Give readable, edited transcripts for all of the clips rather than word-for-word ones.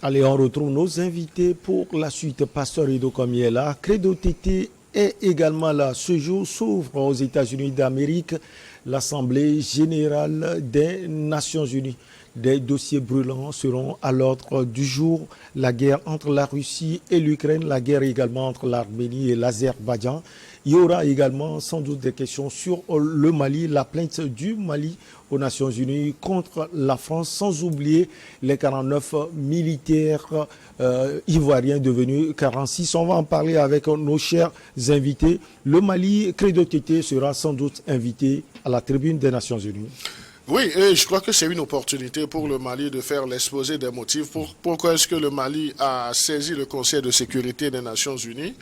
Allez, on retrouve nos invités pour la suite. Pasteur Ido Komi est là. Credo Tété est également là. Ce jour s'ouvre aux États-Unis d'Amérique l'Assemblée générale des Nations unies. Des dossiers brûlants seront à l'ordre du jour. La guerre entre la Russie et l'Ukraine, la guerre également entre l'Arménie et l'Azerbaïdjan. Il y aura également sans doute des questions sur le Mali, la plainte du Mali aux Nations Unies contre la France, sans oublier les 49 militaires ivoiriens devenus 46. On va en parler avec nos chers invités. Le Mali, Credo Tété sera sans doute invité à la tribune des Nations Unies. Oui, et je crois que c'est une opportunité pour le Mali de faire l'exposé des motifs. Pourquoi est-ce que le Mali a saisi le Conseil de sécurité des Nations Unies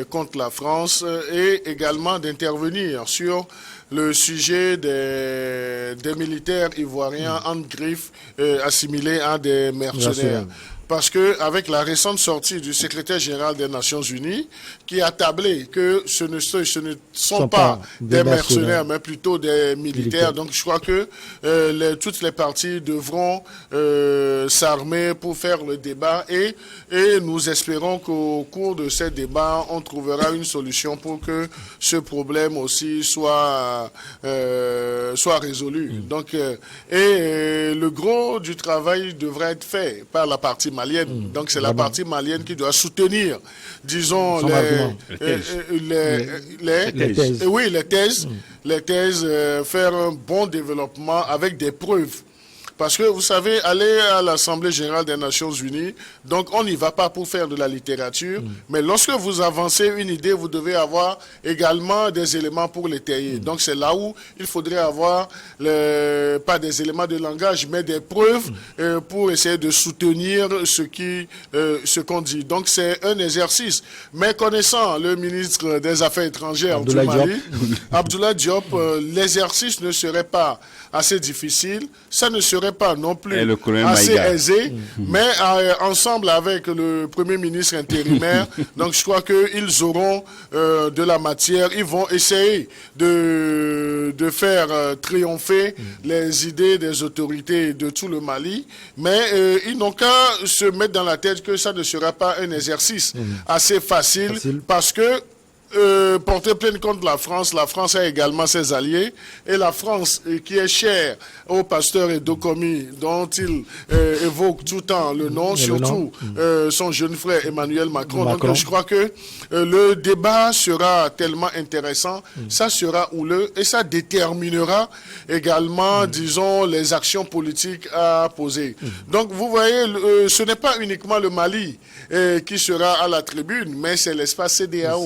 contre la France et également d'intervenir sur le sujet des militaires ivoiriens en griffe assimilés à des mercenaires. Parce que avec la récente sortie du secrétaire général des Nations Unies, qui a tablé que ce ne sont pas des mercenaires, mais plutôt des militaires. Donc je crois que toutes les parties devront s'armer pour faire le débat et nous espérons qu'au cours de ces débats, on trouvera une solution pour que ce problème aussi soit résolu. Donc, le gros du travail devrait être fait par la partie malienne. Donc c'est la partie malienne qui doit soutenir, disons, les thèses, faire un bon développement avec des preuves. Parce que, vous savez, aller à l'Assemblée générale des Nations Unies, donc on n'y va pas pour faire de la littérature, mais lorsque vous avancez une idée, vous devez avoir également des éléments pour l'étayer. Donc c'est là où il faudrait avoir, pas des éléments de langage, mais des preuves pour essayer de soutenir ce qu'on dit. Donc c'est un exercice. Mais connaissant le ministre des Affaires étrangères du Mali, Abdoulaye Diop, l'exercice ne serait pas assez difficile, ça ne serait pas non plus assez aisé, mais ensemble avec le Premier ministre intérimaire, donc je crois qu'ils auront de la matière, ils vont essayer de faire triompher les idées des autorités de tout le Mali, mais ils n'ont qu'à se mettre dans la tête que ça ne sera pas un exercice assez facile. Parce que porter plainte contre la France a également ses alliés, et la France qui est chère au pasteur Ido Komi, dont il évoque tout le temps le nom, surtout son jeune frère Emmanuel Macron. Donc je crois que le débat sera tellement intéressant, ça sera houleux et ça déterminera également, disons, les actions politiques à poser. Donc vous voyez, ce n'est pas uniquement le Mali qui sera à la tribune, mais c'est l'espace CEDEAO.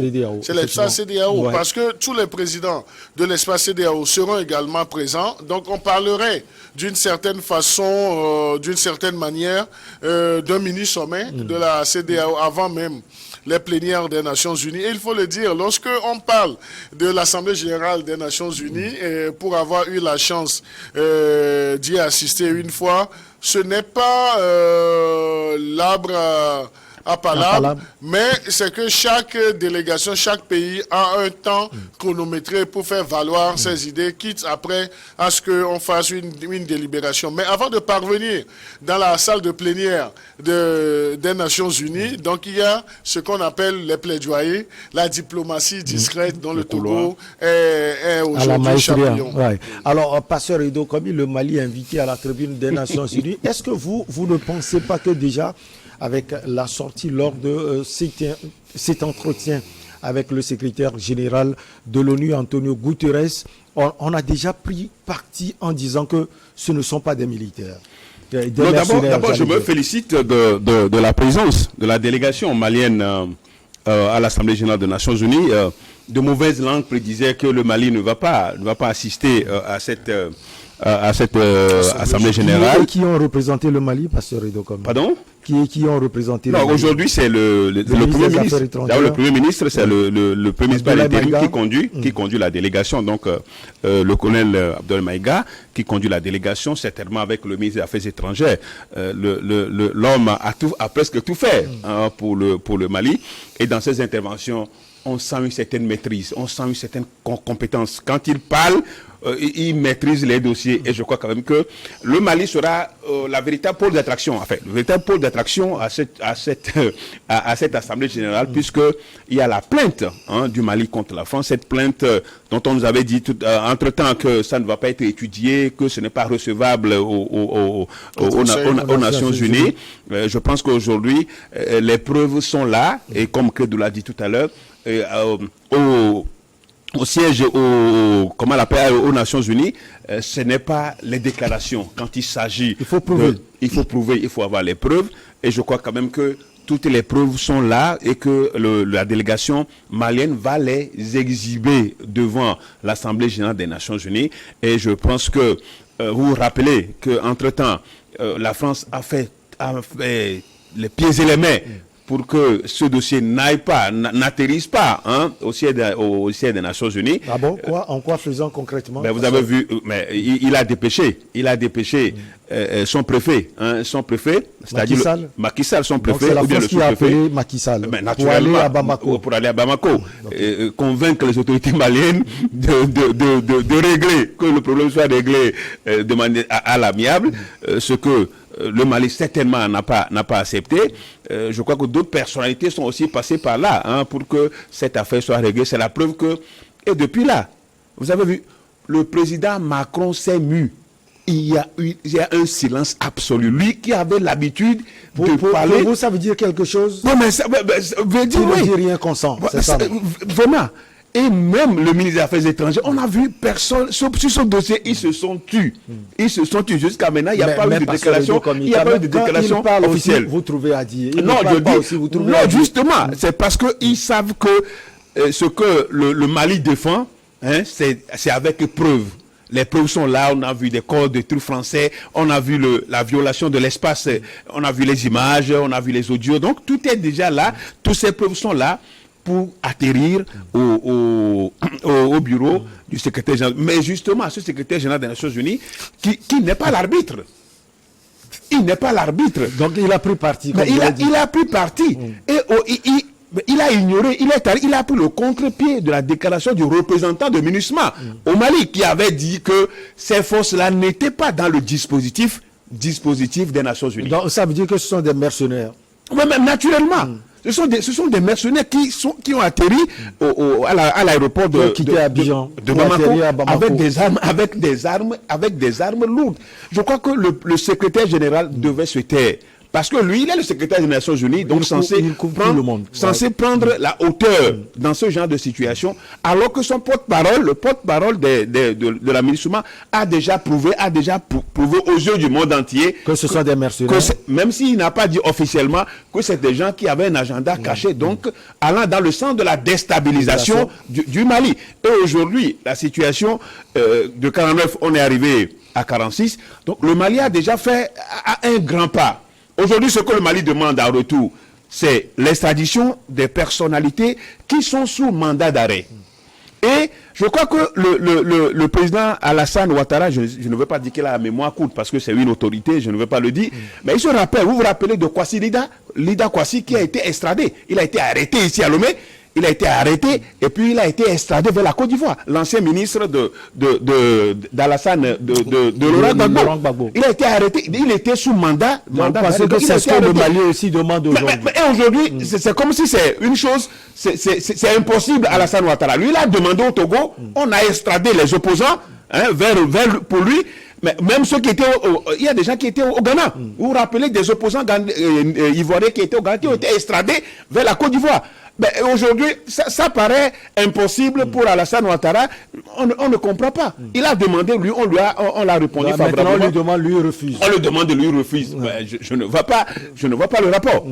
C'est l'espace CEDEAO, parce que tous les présidents de l'espace CEDEAO seront également présents. Donc on parlerait d'une certaine façon, d'une certaine manière, d'un mini-sommet de la CEDEAO avant même les plénières des Nations Unies. Et il faut le dire, lorsque on parle de l'Assemblée générale des Nations Unies, pour avoir eu la chance d'y assister une fois, ce n'est pas l'arbre à palabre, mais c'est que chaque délégation, chaque pays a un temps chronométré pour faire valoir ses idées, quitte après à ce qu'on fasse une délibération. Mais avant de parvenir dans la salle de plénière des Nations Unies, donc il y a ce qu'on appelle les plaidoyers, la diplomatie discrète dont le Togo est aujourd'hui champion. Alors, pasteur Ido Komi, le Mali invité à la tribune des Nations Unies, est-ce que vous ne pensez pas que déjà, avec la sortie lors de cet entretien avec le secrétaire général de l'ONU, Antonio Guterres, on a déjà pris parti en disant que ce ne sont pas des militaires. D'abord, je me félicite de la présence de la délégation malienne à l'Assemblée générale des Nations Unies. De mauvaises langues prédisaient que le Mali ne va pas assister à cette Assemblée générale. Qui ont représenté le Mali, pasteur Ido Komi? Pardon? Qui ont représenté le Mali? Aujourd'hui, c'est le Premier ministre. Le Premier ministre, c'est le Premier ministre qui conduit la délégation. Donc, le colonel Abdoulaye Maïga, qui conduit la délégation, certainement avec le ministre des Affaires étrangères. L'homme a presque tout fait pour le Mali. Et dans ses interventions, on sent une certaine maîtrise, on sent une certaine compétence. Quand il parle, il maîtrise les dossiers. Et je crois quand même que le Mali sera la véritable pôle d'attraction, enfin, le véritable pôle d'attraction à cette Assemblée générale, puisque il y a la plainte du Mali contre la France, cette plainte dont on nous avait dit entre-temps que ça ne va pas être étudié, que ce n'est pas recevable aux Nations Unies. Je pense qu'aujourd'hui, les preuves sont là, et comme Credo l'a dit tout à l'heure, au siège aux Nations Unies, ce n'est pas les déclarations. Quand il s'agit, il faut prouver, il faut avoir les preuves, et je crois quand même que toutes les preuves sont là et que la délégation malienne va les exhiber devant l'Assemblée générale des Nations Unies. Et je pense que vous vous rappelez qu'entre-temps, la France a fait les pieds et les mains pour que ce dossier n'atterrisse pas au siège des Nations Unies. Ah bon? En quoi faisant concrètement? Vous avez vu, mais il a dépêché son préfet, c'est-à-dire Macky Sall, son préfet. C'est la France qui a appelé Macky Sall pour aller à Bamako. Pour aller à Bamako, convaincre les autorités maliennes de régler, que le problème soit réglé de manière à l'amiable, ce que le Mali certainement n'a pas accepté. Je crois que d'autres personnalités sont aussi passées par là pour que cette affaire soit réglée. C'est la preuve que, et depuis là, vous avez vu, le président Macron s'est mu. Il y a un silence absolu. Lui qui avait l'habitude de parler. Pour vous, ça veut dire quelque chose? Non, mais ça veut dire oui. Il ne dit rien consent. C'est ça. Vraiment. Et même le ministre des Affaires étrangères, on a vu personne, sur ce dossier, ils se sont tus. Ils se sont tus. Jusqu'à maintenant, il n'y a pas eu de déclaration, officielle. Vous trouvez à dire. Non, justement, c'est parce qu'ils savent que ce que le Mali défend, c'est avec preuve. Les preuves sont là, on a vu des corps de trucs français, on a vu la violation de l'espace, on a vu les images, on a vu les audios. Donc tout est déjà là, toutes ces preuves sont là pour atterrir au bureau du secrétaire général. Mais justement, ce secrétaire général des Nations Unies, qui n'est pas l'arbitre. Il n'est pas l'arbitre. Donc il a pris parti. Il a pris parti. Et il a ignoré, il a pris le contre-pied de la déclaration du représentant de MINUSMA au Mali, qui avait dit que ces forces-là n'étaient pas dans le dispositif des Nations Unies. Donc ça veut dire que ce sont des mercenaires. Mais même naturellement. Ce sont des mercenaires qui ont atterri à l'aéroport de Bamako avec des armes lourdes. Je crois que le secrétaire général devait se taire. Parce que lui, il est le secrétaire des Nations Unies, donc censé prendre la hauteur dans ce genre de situation, alors que son porte-parole, le porte-parole de la MINUSMA, a déjà prouvé aux yeux du monde entier que ce sont des mercenaires. Même s'il n'a pas dit officiellement que c'est des gens qui avaient un agenda caché, donc allant dans le sens de la déstabilisation du Mali. Et aujourd'hui, la situation de 49, on est arrivé à 46, donc le Mali a déjà fait un grand pas. Aujourd'hui, ce que le Mali demande en retour, c'est l'extradition des personnalités qui sont sous mandat d'arrêt. Et je crois que le président Alassane Ouattara, je ne veux pas dire qu'il a la mémoire courte parce que c'est une autorité, je ne veux pas le dire, mais il se rappelle, vous vous rappelez de Kwasi Lida Kwasi qui a été extradé. Il a été arrêté ici à Lomé. Il a été arrêté et puis il a été extradé vers la Côte d'Ivoire. L'ancien ministre d'Alassane, de Laurent Gbagbo. Il a été arrêté, il était sous mandat. Parce que c'est ce que le Mali aussi demande aujourd'hui. Et aujourd'hui, c'est comme si c'est une chose, c'est impossible à Alassane Ouattara. Lui, il a demandé au Togo, on a extradé les opposants pour lui. Mais même ceux qui étaient il y a des gens qui étaient au Ghana. Vous vous rappelez des opposants ivoiriens qui étaient au Ghana, qui ont été extradés vers la Côte d'Ivoire. Mais aujourd'hui, ça paraît impossible pour Alassane Ouattara. On ne comprend pas. Il a demandé, lui, on l'a répondu favorablement. On lui demande, lui, il refuse. On lui demande, lui, il refuse. Je ne vois pas le rapport.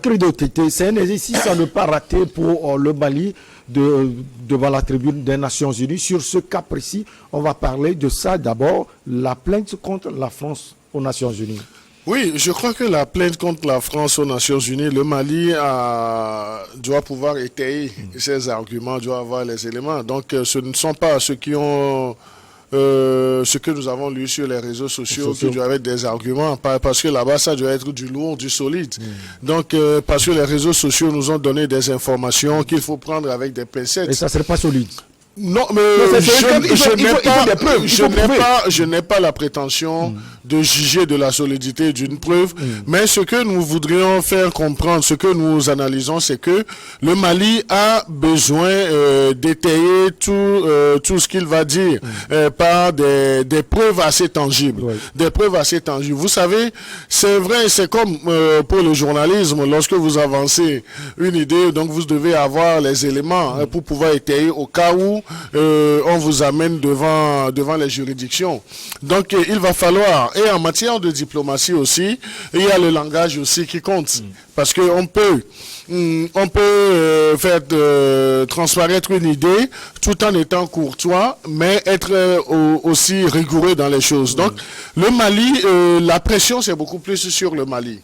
Credo Tété, c'est un exercice à ne pas rater pour le Mali devant la tribune des Nations Unies. Sur ce cas précis, on va parler de ça d'abord, la plainte contre la France aux Nations Unies. Oui, je crois que la plainte contre la France aux Nations Unies, le Mali doit pouvoir étayer ses arguments, doit avoir les éléments. Donc, ce ne sont pas ceux qui ont ce que nous avons lu sur les réseaux sociaux qui doivent être des arguments, parce que là-bas, ça doit être du lourd, du solide. Donc, parce que les réseaux sociaux nous ont donné des informations qu'il faut prendre avec des pincettes. Et ça ne serait pas solide. Non, mais je n'ai pas la prétention de juger de la solidité d'une preuve, mais ce que nous voudrions faire comprendre, ce que nous analysons, c'est que le Mali a besoin d'étayer tout ce qu'il va dire par des preuves assez tangibles. Oui. Des preuves assez tangibles. Vous savez, c'est vrai, c'est comme pour le journalisme, lorsque vous avancez une idée, donc vous devez avoir les éléments pour pouvoir étayer au cas où on vous amène devant les juridictions. Donc, il va falloir, et en matière de diplomatie aussi, il y a le langage aussi qui compte. Parce qu'on peut faire transparaître une idée tout en étant courtois, mais être aussi rigoureux dans les choses. Donc, le Mali, la pression, c'est beaucoup plus sur le Mali.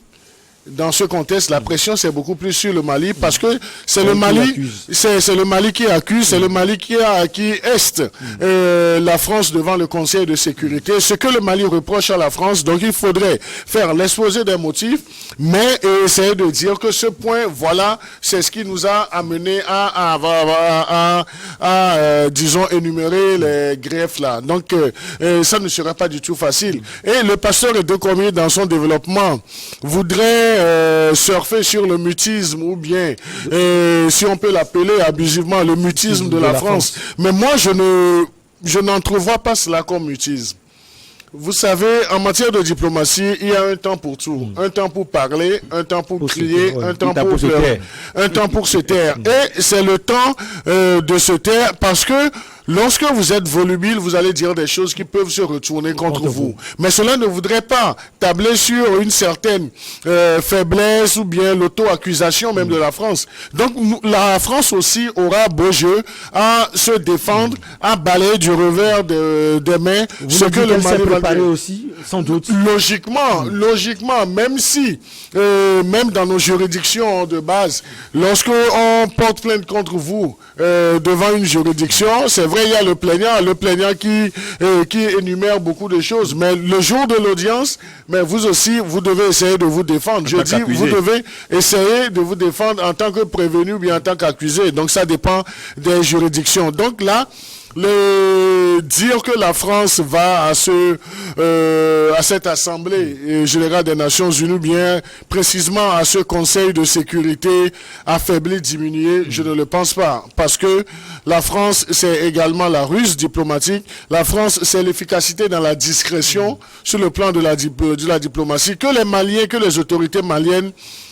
Dans ce contexte, la pression, c'est beaucoup plus sur le Mali parce que c'est le Mali, c'est le Mali qui accuse, c'est le Mali qui est la France devant le Conseil de sécurité. Ce que le Mali reproche à la France, donc il faudrait faire l'exposé des motifs, mais essayer de dire que ce point, voilà, c'est ce qui nous a amené à disons, énumérer les greffes là. Donc, ça ne sera pas du tout facile. Et le pasteur Edokomi, dans son développement, voudrait surfer sur le mutisme ou bien, si on peut l'appeler abusivement, le mutisme de la France. Mais moi, je n'entrevois pas cela comme mutisme. Vous savez, en matière de diplomatie, il y a un temps pour tout. Un temps pour parler, un temps pour crier, un temps pour pleurer, un temps pour se taire. Et c'est le temps de se taire parce que lorsque vous êtes volubile, vous allez dire des choses qui peuvent se retourner contre vous. Mais cela ne voudrait pas tabler sur une certaine faiblesse ou bien l'auto-accusation même de la France. Donc la France aussi aura beau jeu à se défendre, à balayer du revers des mains ce que le Mali va préparer aussi, sans doute. Logiquement, même si, même dans nos juridictions de base, lorsque on porte plainte contre vous devant une juridiction, c'est vrai, il y a le plaignant qui énumère beaucoup de choses, mais le jour de l'audience, mais vous aussi, vous devez essayer de vous défendre. Je dis, vous devez essayer de vous défendre en tant que prévenu ou bien en tant qu'accusé. Donc ça dépend des juridictions. Donc là, dire que la France va à cette Assemblée générale des Nations Unies, bien précisément à ce Conseil de sécurité affaibli, diminué, je ne le pense pas. Parce que la France, c'est également la ruse diplomatique. La France, c'est l'efficacité dans la discrétion sur le plan de la diplomatie. Que les Maliens, que les autorités maliennes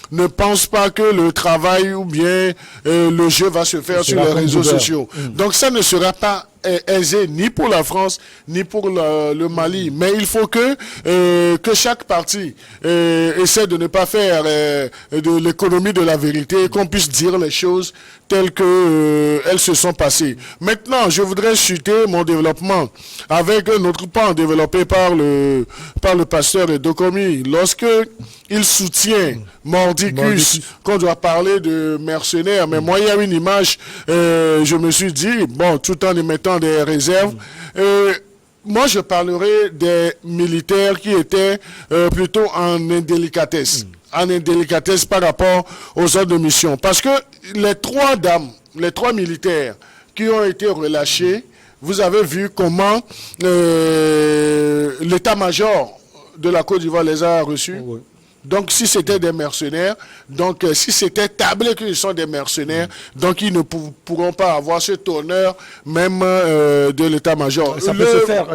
ne pensent pas que le travail ou bien le jeu va se faire sur les réseaux sociaux. Donc ça ne sera pas aisé ni pour la France ni pour le Mali, mais il faut que chaque partie essaie de ne pas faire de l'économie de la vérité, qu'on puisse dire les choses telles que elles se sont passées. Maintenant, je voudrais chuter mon développement avec un autre pan développé par le pasteur Edokomi. Lorsque il soutient Mordicus, qu'on doit parler de mercenaires, mais moi il y a une image, je me suis dit, bon, tout en émettant des réserves, moi je parlerai des militaires qui étaient plutôt en indélicatesse. En indélicatesse par rapport aux ordres de mission. Parce que les trois militaires qui ont été relâchés, vous avez vu comment l'état-major de la Côte d'Ivoire les a reçus. Oui. Donc, si c'était des mercenaires, donc si c'était tablé qu'ils sont des mercenaires, donc ils ne pourront pas avoir cet honneur même de l'état-major. Ça peut se faire.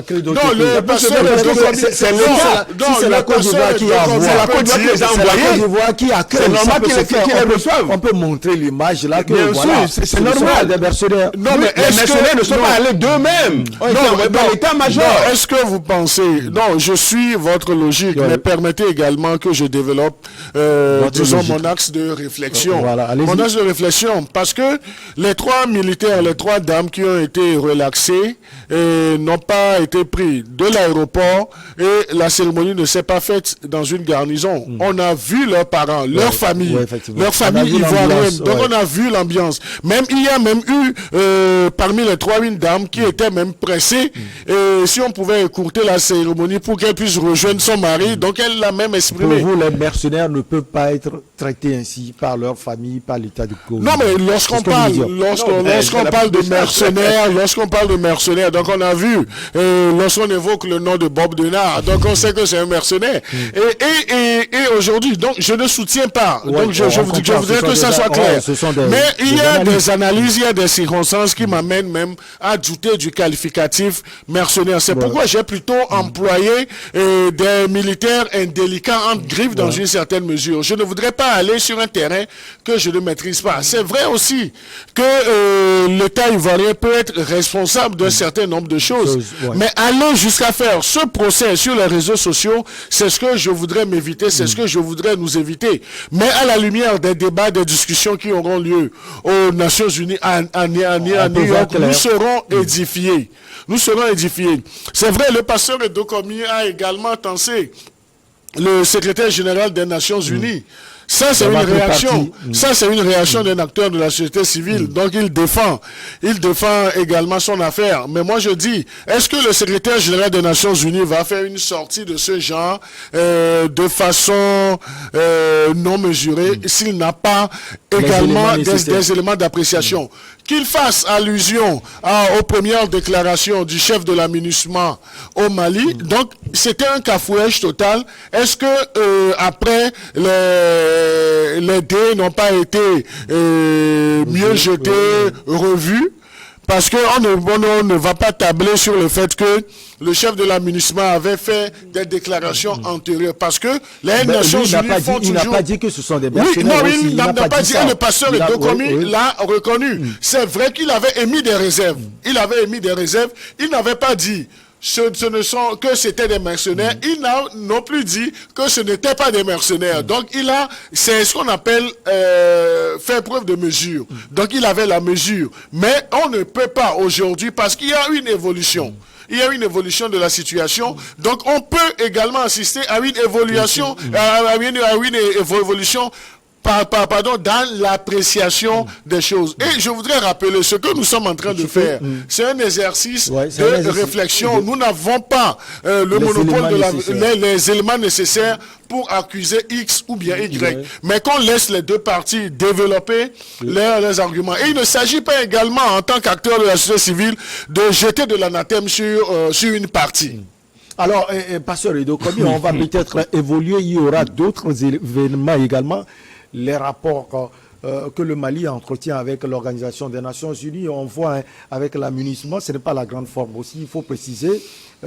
C'est la Côte d'Ivoire qui a envoyé. C'est la Côte d'Ivoire qui accueille. C'est normal qu'ils reçoivent. On peut montrer l'image là que voilà. C'est normal des mercenaires. Non, mais les mercenaires ne sont pas allés d'eux-mêmes. Dans l'état-major. Est-ce que vous pensez... Non, je suis votre logique, mais permettez également que je développe, disons, mon axe de réflexion. Voilà, mon axe de réflexion, parce que les trois militaires, les trois dames qui ont été relaxées n'ont pas été pris de l'aéroport et la cérémonie ne s'est pas faite dans une garnison. On a vu leurs parents, leur famille ivoirienne. Donc on a vu l'ambiance. Même il y a même eu parmi les trois une dame qui était même pressée. Et si on pouvait écourter la cérémonie pour qu'elle puisse rejoindre son mari, donc elle l'a même exprimé. Pour vous, les mercenaires ne peuvent pas être traités ainsi par leur famille, par l'État du Congo. Non, mais lorsqu'on parle de mercenaires, donc on a vu, lorsqu'on évoque le nom de Bob Denard, donc on sait que c'est un mercenaire. Et aujourd'hui, donc je ne soutiens pas. Ouais, donc je voudrais que ça soit clair. Mais il y a des analyses, il y a des circonstances qui m'amènent même à douter du qualificatif mercenaire. C'est pourquoi j'ai plutôt employé des militaires indélicats entre griffes dans une certaine mesure. Je ne voudrais pas aller sur un terrain que je ne maîtrise pas. C'est vrai aussi que l'État ivoirien peut être responsable d'un certain nombre de choses. Mais aller jusqu'à faire ce procès sur les réseaux sociaux, c'est ce que je voudrais m'éviter, c'est ce que je voudrais nous éviter. Mais à la lumière des débats, des discussions qui auront lieu aux Nations Unies à New York, nous serons édifiés. Nous serons édifiés. C'est vrai, le pasteur Edokomi a également tensé le secrétaire général des Nations Unies. Ça, c'est une réaction. Ça, c'est une réaction d'un acteur de la société civile. Donc, il défend également son affaire. Mais moi, je dis, est-ce que le secrétaire général des Nations Unies va faire une sortie de ce genre de façon non mesurée s'il n'a pas également des éléments d'appréciation? Qu'il fasse allusion aux premières déclarations du chef de la MINUSMA au Mali. Donc, c'était un cafouège total. Est-ce que après les dés n'ont pas été mieux jetés, revus? Parce qu'on ne va pas tabler sur le fait que le chef de la MINUSMA avait fait des déclarations antérieures. Parce que les Nations Unies font toujours... Il n'a pas dit que ce sont des mercenaires. Oui, non, il n'a pas dit. Et le pasteur Edokomi l'a reconnu. C'est vrai qu'il avait émis des réserves. Il n'avait pas dit... Ce ne sont que c'était des mercenaires. Il n'a non plus dit que ce n'était pas des mercenaires. Donc c'est ce qu'on appelle faire preuve de mesure. Donc il avait la mesure. Mais on ne peut pas aujourd'hui parce qu'il y a une évolution. Il y a une évolution de la situation. Donc on peut également assister à une évolution, dans l'appréciation des choses. Et je voudrais rappeler ce que nous sommes en train de faire. C'est un exercice de réflexion. Nous n'avons pas le monopole de les éléments nécessaires pour accuser X ou bien Y. Mais qu'on laisse les deux parties développer leurs arguments. Et il ne s'agit pas également, en tant qu'acteur de la société civile, de jeter de l'anathème sur une partie. Alors, pasteur Edokomi, on va peut-être évoluer. Il y aura d'autres événements également. Les rapports que le Mali entretient avec l'Organisation des Nations Unies, on voit avec la MINUSMA, ce n'est pas la grande forme aussi, il faut préciser.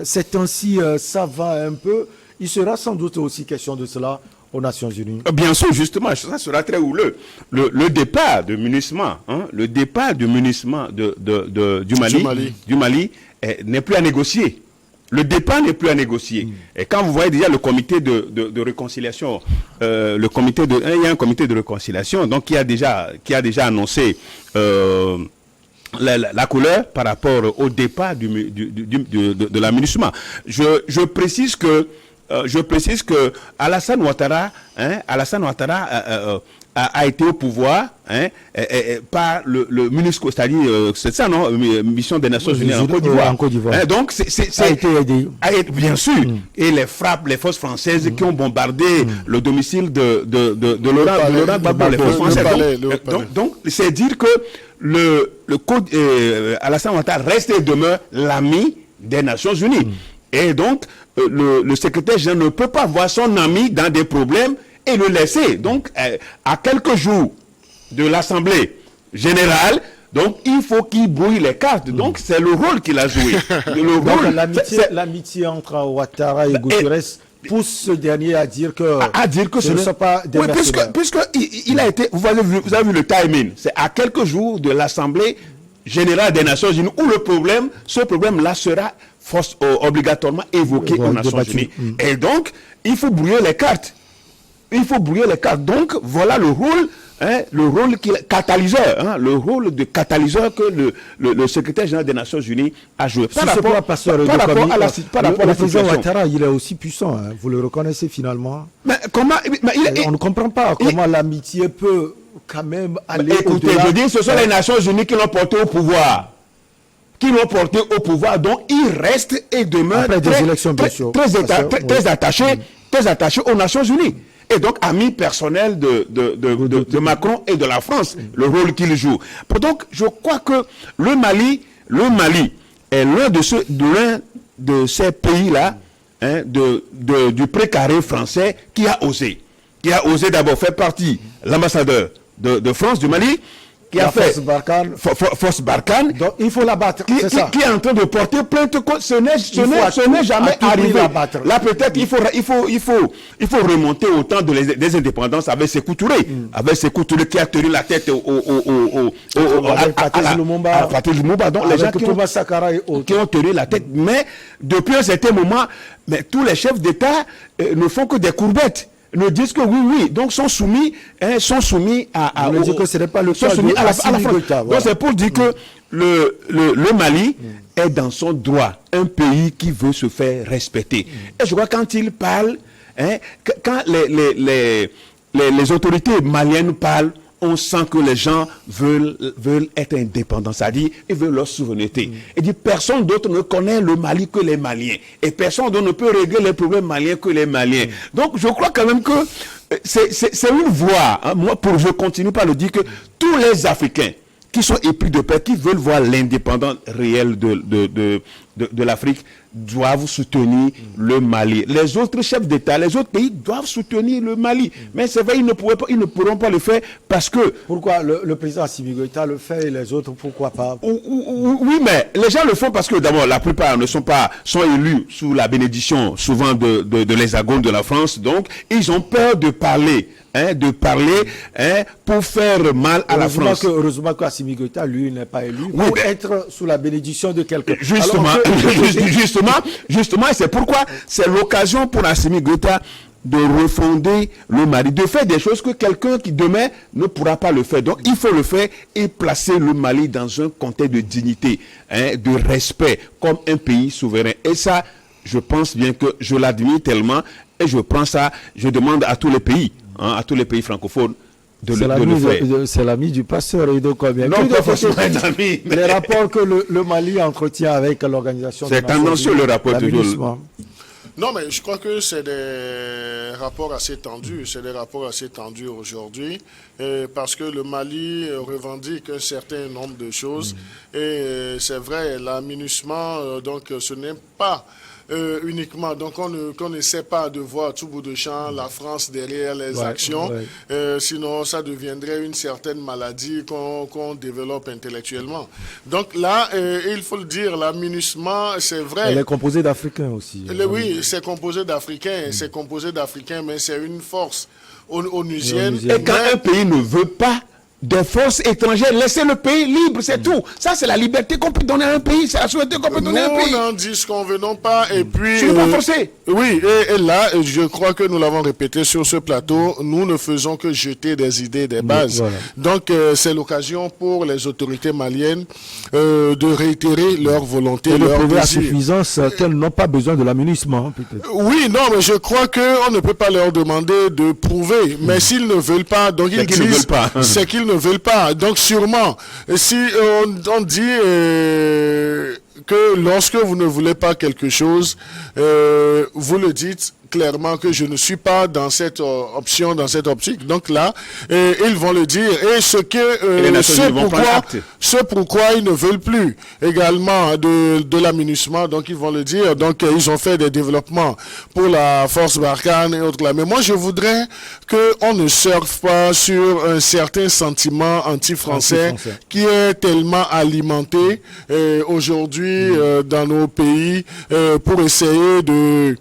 Ces temps-ci, ça va un peu. Il sera sans doute aussi question de cela aux Nations Unies. Bien sûr, justement, ça sera très houleux. Le départ de MINUSMA, le départ du MINUSMA du Mali n'est plus à négocier. Le départ n'est plus à négocier. Et quand vous voyez déjà le comité de réconciliation, il y a un comité de réconciliation donc qui a déjà annoncé la couleur par rapport au départ de la MINUSMA. Je précise que Alassane Ouattara a été au pouvoir par le MINUSCO, c'est-à-dire, c'est ça, non, mission des Nations Unies en Côte d'Ivoire. Donc, ça a été aidé. Bien sûr. Et les forces françaises qui ont bombardé le domicile de Laurent Gbagbo, les forces françaises. Donc, c'est dire que Alassane Ouattara reste et demeure l'ami des Nations Unies. Et donc, le secrétaire général ne peut pas voir son ami dans des problèmes et le laisser. Donc, à quelques jours de l'Assemblée générale, donc il faut qu'il brouille les cartes. Donc, c'est le rôle qu'il a joué. L'amitié entre Ouattara et Guterres pousse ce dernier à dire que ce ne sont pas des mercenaires. Puisqu'il a été, vous avez vu le timing, c'est à quelques jours de l'Assemblée générale des Nations Unies où ce problème-là sera obligatoirement évoqué aux Nations Unies. Et donc, il faut brouiller les cartes. Donc, voilà le rôle catalyseur, le rôle de catalyseur que le secrétaire général des Nations Unies a joué. Par rapport à la situation. Le président Ouattara, il est aussi puissant, vous le reconnaissez finalement. Mais on ne comprend pas comment l'amitié peut quand même aller écoutez, je dis, ce sont les Nations Unies qui l'ont porté au pouvoir. Donc il reste et demeure très attaché aux Nations Unies. et donc ami personnel de Macron et de la France, le rôle qu'il joue. Donc, je crois que le Mali est l'un de ces pays-là, hein, du précaré français qui a osé d'abord faire partie l'ambassadeur de France du Mali, qui a fait Force Barkhane. Donc il faut la battre, c'est ça. Qui est en train de porter plainte. Ce n'est jamais arrivé. Là peut-être il faut remonter au temps des indépendances avec Sékou Touré, qui a tenu la tête à Patrice Lumumba, donc les gens qui ont tenu la tête. Mais depuis un certain moment, tous les chefs d'État ne font que des courbettes. Ne disent que oui, donc sont soumis à que ce n'est pas le cas à la France. Donc c'est pour dire que le Mali est dans son droit, un pays qui veut se faire respecter. Et je crois quand il parle, quand les autorités maliennes parlent, on sent que les gens veulent être indépendants, c'est-à-dire ils veulent leur souveraineté. Et dit personne d'autre ne connaît le Mali que les Maliens, et personne d'autre ne peut régler les problèmes maliens que les Maliens. Donc je crois quand même que c'est une voie. Hein. Moi, je continue par le dire que tous les Africains qui sont épris de paix, qui veulent voir l'indépendance réelle de l'Afrique, doivent soutenir le Mali. Les autres chefs d'État, les autres pays doivent soutenir le Mali. Mais c'est vrai, ils ne pourront pas le faire parce que... Pourquoi le président Assimi Goïta le fait et les autres, pourquoi pas? Oui, mais les gens le font parce que d'abord, la plupart sont élus sous la bénédiction souvent de l'hexagone de la France. Donc, ils ont peur de parler. Pour faire mal à la France. Heureusement qu'Assimi Goïta, lui, n'est pas élu pour être sous la bénédiction de quelqu'un. Justement, c'est pourquoi c'est l'occasion pour Assimi Goïta de refonder le Mali, de faire des choses que quelqu'un qui demain ne pourra pas le faire. Donc, il faut le faire et placer le Mali dans un contexte de dignité, de respect, comme un pays souverain. Et ça, je pense bien que je l'admire tellement et je prends ça, je demande à tous les pays, à tous les pays francophones, de le faire. C'est l'ami du pasteur Edo Combien. Non, pas forcément un ami. Les rapports que le Mali entretient avec l'organisation. C'est tendancieux le rapport toujours. Non, mais je crois que c'est des rapports assez tendus. C'est des rapports assez tendus aujourd'hui parce que le Mali revendique un certain nombre de choses. Et c'est vrai, l'aménagement, donc ce n'est pas uniquement. Donc on n'essaie pas de voir tout bout de champ la France derrière les actions. Sinon, ça deviendrait une certaine maladie qu'on développe intellectuellement. Donc là, il faut le dire, l'aménagement, c'est vrai. Elle est composée d'Africains aussi. Oui, c'est composé d'Africains, mais c'est une force onusienne. Et quand un pays ne veut pas des forces étrangères, laissez le pays libre, c'est tout. Ça, c'est la liberté qu'on peut donner à un pays, c'est la souveraineté qu'on peut donner à un pays. Nous n'en disconvenons pas, et puis... Tu n'es pas forcé. Oui, et là, je crois que nous l'avons répété sur ce plateau, nous ne faisons que jeter des idées, des bases. Voilà. Donc, c'est l'occasion pour les autorités maliennes de réitérer leur volonté, et leur prouver à suffisance qu'elles n'ont pas besoin de l'aménagement, peut-être. Oui, non, mais je crois qu'on ne peut pas leur demander de prouver, mais s'ils ne veulent pas, donc ils disent, c'est qu'ils ne veulent pas. Donc sûrement, si on dit que lorsque vous ne voulez pas quelque chose, vous le dites clairement que je ne suis pas dans cette option, dans cette optique. Donc là, ils vont le dire. Et ce pourquoi ils ne veulent plus également de l'aménagement, donc ils vont le dire. Donc ils ont fait des développements pour la Force Barkhane et autres là. Mais moi, je voudrais qu'on ne surfe pas sur un certain sentiment anti-français qui est tellement alimenté aujourd'hui dans nos pays pour essayer de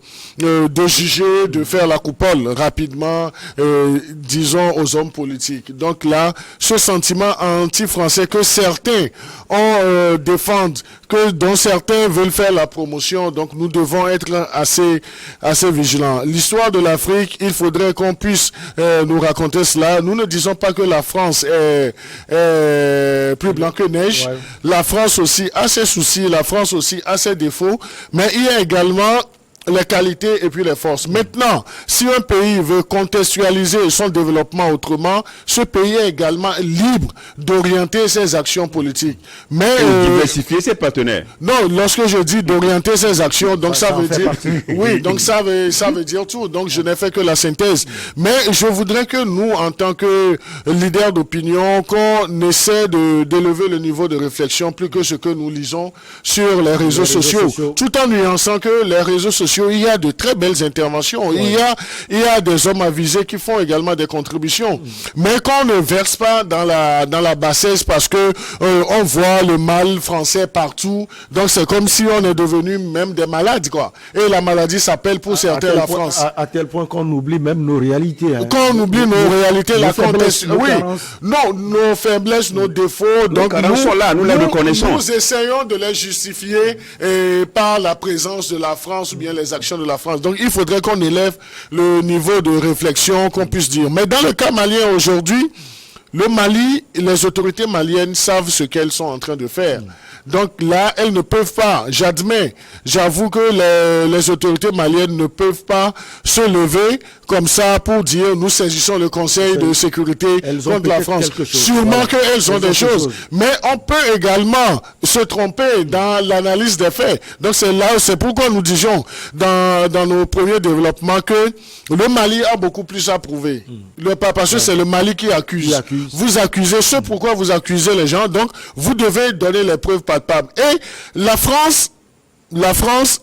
juger, de faire la coupole rapidement, disons, aux hommes politiques. Donc là, ce sentiment anti-français que certains défendent, dont certains veulent faire la promotion, donc nous devons être assez vigilants. L'histoire de l'Afrique, il faudrait qu'on puisse nous raconter cela. Nous ne disons pas que la France est plus blanc que neige. Ouais. La France aussi a ses soucis, la France aussi a ses défauts, mais il y a également les qualités et puis les forces. Maintenant, si un pays veut contextualiser son développement autrement, ce pays est également libre d'orienter ses actions politiques. Mais diversifier ses partenaires. Non, lorsque je dis d'orienter ses actions, donc ça veut dire oui, donc ça veut dire tout. Donc je n'ai fait que la synthèse. Mais je voudrais que nous, en tant que leaders d'opinion, qu'on essaie d'élever le niveau de réflexion plus que ce que nous lisons sur les réseaux sociaux, tout en nuançant que les réseaux sociaux, il y a de très belles interventions. Ouais. Il y a des hommes avisés qui font également des contributions. Mais qu'on ne verse pas dans la bassesse parce que on voit le mal français partout. Donc c'est comme si on est devenu même des malades, quoi. Et la maladie s'appelle pour certains la France. À tel point qu'on oublie même nos réalités. Hein. Qu'on oublie nos réalités, la contexte. Oui. Non, nos faiblesses, nos défauts. Donc nous sont là, nous les reconnaissons. Nous essayons de les justifier par la présence de la France ou bien les actions de la France. Donc il faudrait qu'on élève le niveau de réflexion, qu'on puisse dire. Mais dans le cas malien aujourd'hui, le Mali, les autorités maliennes savent ce qu'elles sont en train de faire. Donc là, elles ne peuvent pas, j'avoue que les autorités maliennes ne peuvent pas se lever comme ça pour dire nous saisissons le Conseil de sécurité contre la France. Sûrement qu'elles ont des choses. Mais on peut également se tromper dans l'analyse des faits. Donc c'est pourquoi nous disions dans nos premiers développements que le Mali a beaucoup plus à prouver. Parce que c'est le Mali qui accuse. Vous accusez ce pourquoi vous accusez les gens. Donc vous devez donner les preuves palpables. Et la France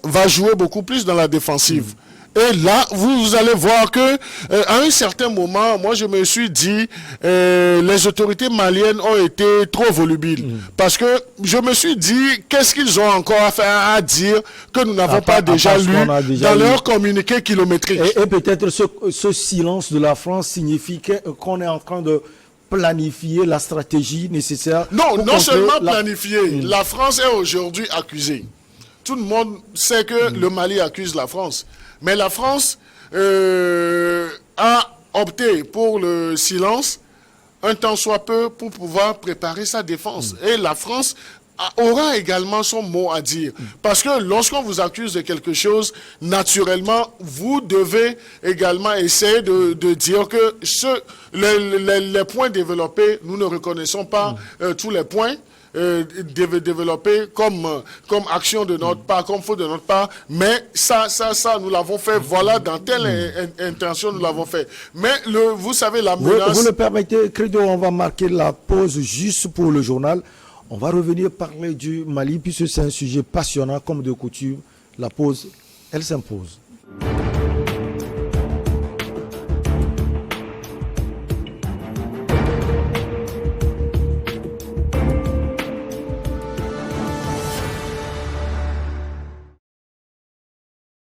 va jouer beaucoup plus dans la défensive. Et là, vous allez voir que à un certain moment, moi je me suis dit, les autorités maliennes ont été trop volubiles. Parce que je me suis dit, qu'est-ce qu'ils ont encore à faire à dire que nous n'avons pas déjà lu dans leur communiqué kilométrique. Et peut-être ce silence de la France signifie qu'on est en train de planifier la stratégie nécessaire. Non seulement planifier. La France est aujourd'hui accusée. Tout le monde sait que le Mali accuse la France. Mais la France a opté pour le silence un temps soit peu pour pouvoir préparer sa défense. Et la France aura également son mot à dire. Parce que lorsqu'on vous accuse de quelque chose, naturellement, vous devez également essayer de dire que les points développés, nous ne reconnaissons pas tous les points développés comme action de notre part, comme faute de notre part, mais ça, nous l'avons fait, voilà, dans telle intention, nous l'avons fait. Mais vous savez, la menace... Vous le permettez, Credo, on va marquer la pause juste pour le journal. On va revenir parler du Mali, puisque c'est un sujet passionnant, comme de coutume. La pause, elle s'impose.